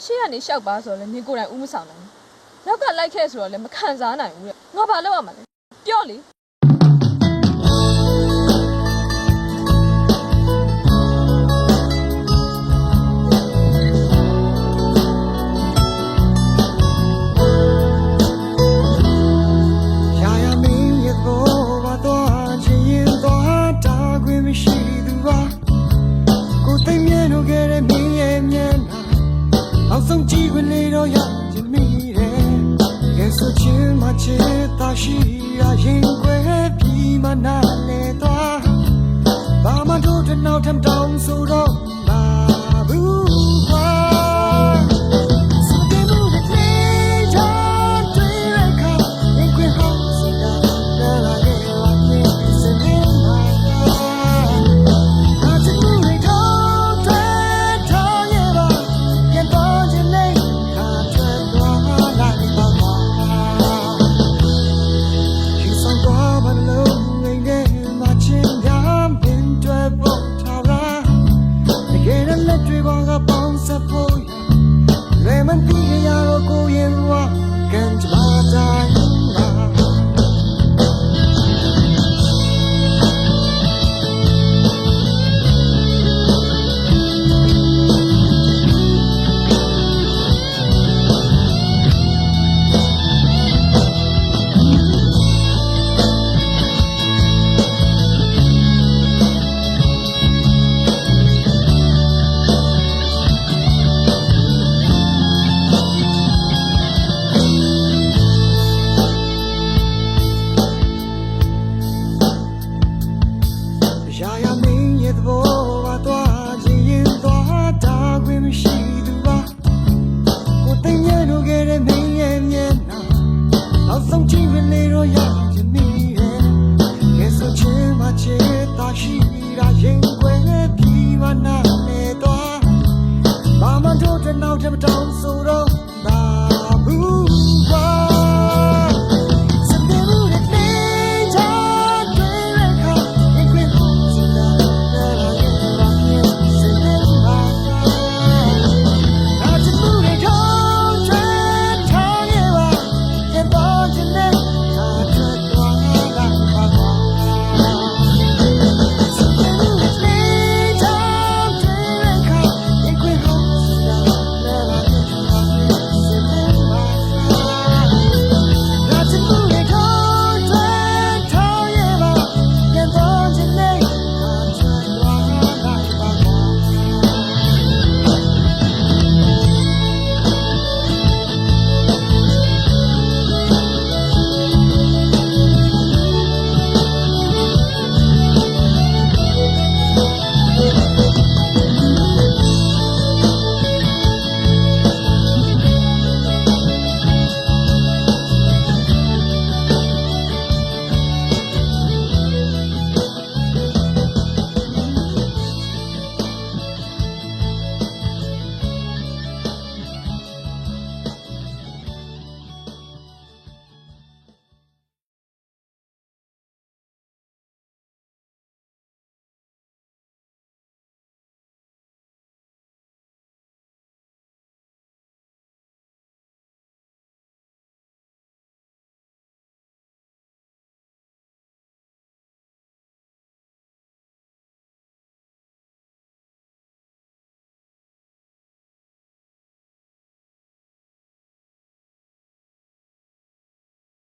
ရှေ့ကနေရှောက်ပါဆိုတော့လေနေကိုယ်တိုင်ဦးမဆောင်နိုင်ဘူးနောက်ကလိုက်ခဲ့ဆိုတော့လေမခံစားနိုင်ဘူးတဲ့ငါဘာလုပ်ရမှာလဲပြောလေဆုံးကြည့်ဝင်လေတော့ရချင်မိတယ်ကဲဆိုချင်မှချစ်သာရှိရရင်ခွဲပြီးမှနားလေတော့ဘာမှတို့တနောက်ထမ်းတောင်းဆိုတော့